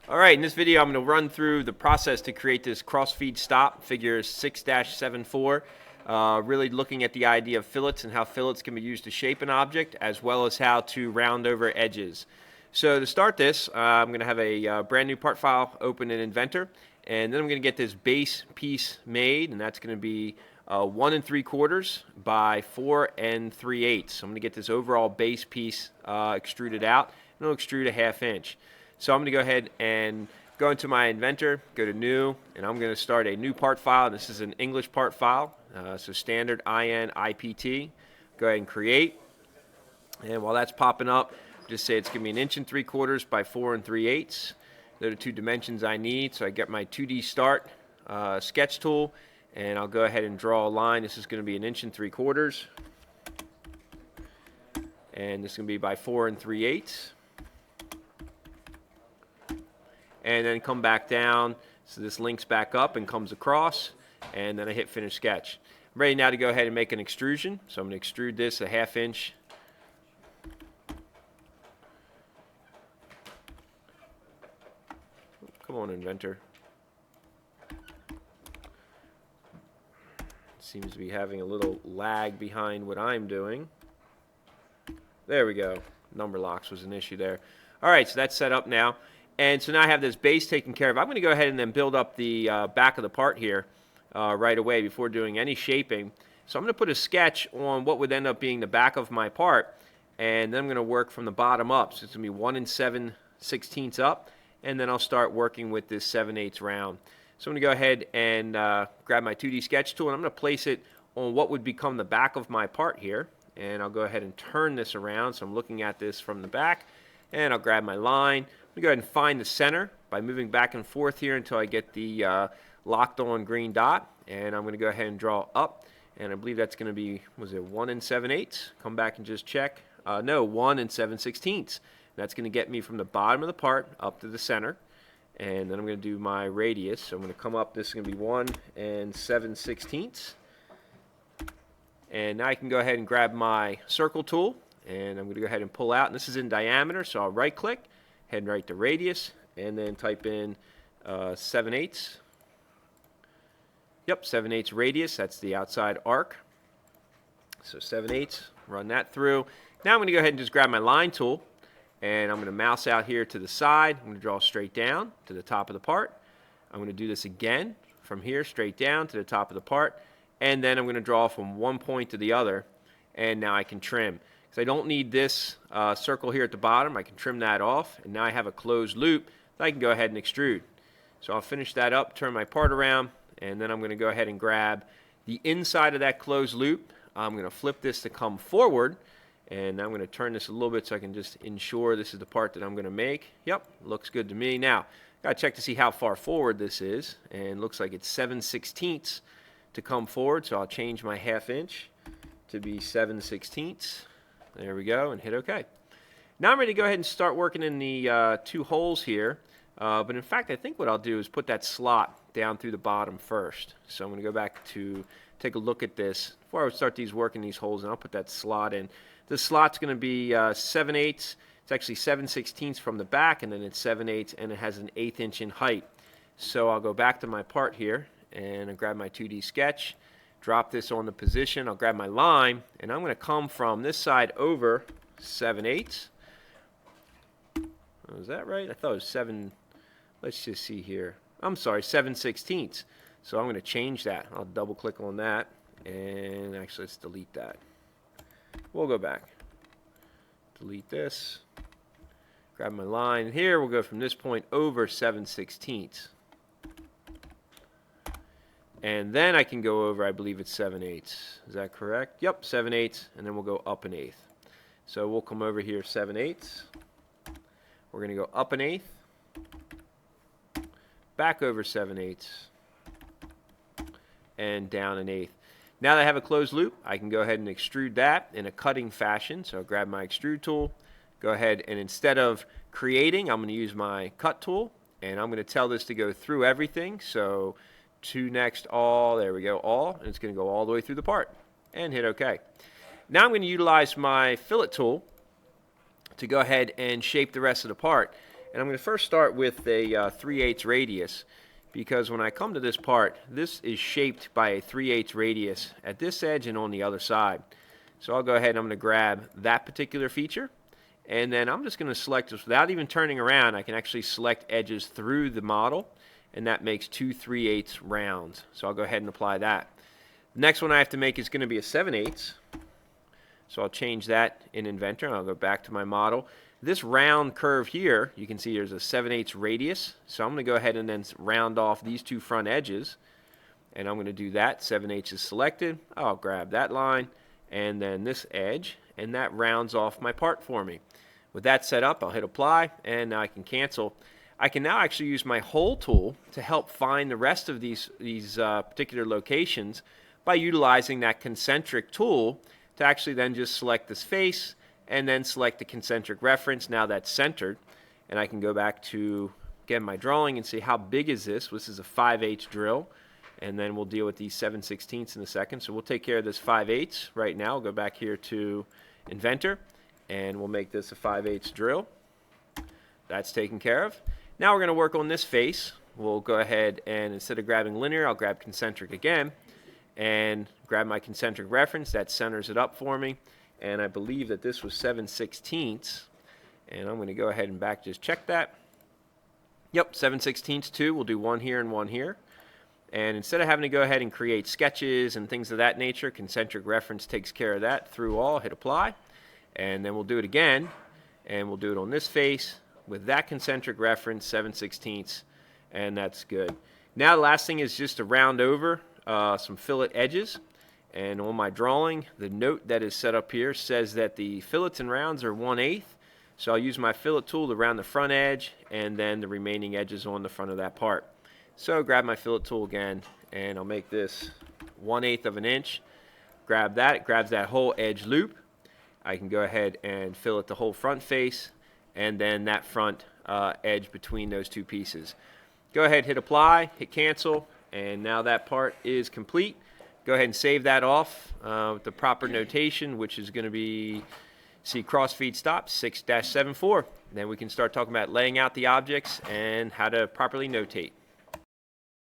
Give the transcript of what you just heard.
All right, in this video I'm going to run through the process to create this cross-feed stop, figure 6-74, really looking at the idea of fillets and how fillets can be used to shape an object as well as how to round over edges. So to start this, I'm going to have a brand new part file open in Inventor, and then I'm going to get this base piece made, and that's going to be 1 3/4 by 4 3/8. So I'm going to get this overall base piece extruded out, and it'll extrude a 1/2 inch. So I'm going to go ahead and go into my Inventor, go to New, and I'm going to start a new part file. This is an English part file, so standard INIPT. Go ahead and create. And while that's popping up, just say it's going to be 1 3/4 by 4 3/8. They're the two dimensions I need. So I get my 2D start sketch tool, and I'll go ahead and draw a line. This is going to be 1 3/4. And this is going to be by 4 3/8. And then come back down, so this links back up and comes across, and then I hit finish sketch. I'm ready now to go ahead and make an extrusion, so I'm going to extrude this a 1/2 inch. Come on, Inventor. Seems to be having a little lag behind what I'm doing. There we go. Number locks was an issue there. All right, so that's set up now. And so now I have this base taken care of. I'm going to go ahead and then build up the back of the part here right away before doing any shaping. So I'm going to put a sketch on what would end up being the back of my part, and then I'm going to work from the bottom up. So it's going to be 1 7/16 up, and then I'll start working with this 7/8 round. So I'm going to go ahead and grab my 2D sketch tool, and I'm going to place it on what would become the back of my part here. And I'll go ahead and turn this around, so I'm looking at this from the back, and I'll grab my line. I'm going to go ahead and find the center by moving back and forth here until I get the locked on green dot, and I'm going to go ahead and draw up, and I believe that's going to be, was it 1 7/8? Come back and just check. No, 1 7/16. That's going to get me from the bottom of the part up to the center, and then I'm going to do my radius. So I'm going to come up, this is going to be 1 7/16. And now I can go ahead and grab my circle tool, and I'm going to go ahead and pull out, and this is in diameter, so I'll right click, head and write the radius, and then type in 7/8. Yep, 7/8 radius, that's the outside arc. So 7/8, run that through. Now I'm going to go ahead and just grab my line tool, and I'm going to mouse out here to the side. I'm going to draw straight down to the top of the part. I'm going to do this again from here straight down to the top of the part, and then I'm going to draw from one point to the other, and now I can trim. I don't need this circle here at the bottom. I can trim that off, and now I have a closed loop that I can go ahead and extrude. So I'll finish that up, turn my part around, and then I'm going to go ahead and grab the inside of that closed loop. I'm going to flip this to come forward, and I'm going to turn this a little bit so I can just ensure this is the part that I'm going to make. Yep, looks good to me. Now, got to check to see how far forward this is, and looks like it's 7/16 to come forward, so I'll change my 1/2 inch to be 7/16. There we go, and hit OK. Now I'm ready to go ahead and start working in the 2 holes here. But in fact, I think what I'll do is put that slot down through the bottom first. So I'm going to go back to take a look at this. Before I start working these holes, and I'll put that slot in. This slot's going to be 7/8. It's actually 7/16 from the back, and then it's 7/8, and it has an 1/8 inch in height. So I'll go back to my part here, and I'll grab my 2D sketch. Drop this on the position. I'll grab my line, and I'm going to come from this side over 7/8. Oh, is that right? I thought it was 7. Let's just see here. I'm sorry, 7/16. So I'm going to change that. I'll double click on that, and actually let's delete that. We'll go back. Delete this. Grab my line here. We'll go from this point over 7/16. And then I can go over, I believe it's 7/8. Is that correct? Yep, 7/8, and then we'll go up 1/8. So we'll come over here 7/8. We're going to go up 1/8, back over 7/8, and down 1/8. Now that I have a closed loop, I can go ahead and extrude that in a cutting fashion. So I'll grab my extrude tool, go ahead, and instead of creating, I'm going to use my cut tool, and I'm going to tell this to go through everything. So to next all, there we go, all, and it's going to go all the way through the part, and hit OK. Now I'm going to utilize my fillet tool to go ahead and shape the rest of the part. And I'm going to first start with a 3/8 radius, because when I come to this part, this is shaped by a 3/8 radius at this edge and on the other side. So I'll go ahead and I'm going to grab that particular feature, and then I'm just going to select this without even turning around. I can actually select edges through the model, and that makes 2 3/8 rounds. So I'll go ahead and apply that. The next one I have to make is going to be a 7/8. So I'll change that in Inventor, and I'll go back to my model. This round curve here, you can see there's a 7/8 radius. So I'm going to go ahead and then round off these two front edges, and I'm going to do that. 7/8 is selected. I'll grab that line and then this edge, and that rounds off my part for me. With that set up, I'll hit apply, and now I can cancel. I can now actually use my hole tool to help find the rest of these particular locations by utilizing that concentric tool to actually then just select this face and then select the concentric reference. Now that's centered, and I can go back to, again, my drawing and see how big is this. This is a 5/8 drill, and then we'll deal with these 7/16 in a second. So we'll take care of this 5/8 right now. We'll go back here to Inventor, and we'll make this a 5/8 drill. That's taken care of. Now we're going to work on this face. We'll go ahead and instead of grabbing linear, I'll grab concentric again and grab my concentric reference. That centers it up for me, and I believe that this was 7/16, and I'm going to go ahead and just check that. Yep, 7/16 too. We'll do one here and one here. And instead of having to go ahead and create sketches and things of that nature, concentric reference takes care of that through all. Hit apply, and then we'll do it again, and we'll do it on this face with that concentric reference, 7/16, and that's good. Now the last thing is just to round over some fillet edges. And on my drawing, the note that is set up here says that the fillets and rounds are 1/8. So I'll use my fillet tool to round the front edge and then the remaining edges on the front of that part. So grab my fillet tool again, and I'll make this 1/8 of an inch. Grab that, it grabs that whole edge loop. I can go ahead and fillet the whole front face and then that front edge between those two pieces. Go ahead, hit apply, hit cancel, and now that part is complete. Go ahead and save that off with the proper notation, which is going to be cross-feed stop 6-74. Then we can start talking about laying out the objects and how to properly notate.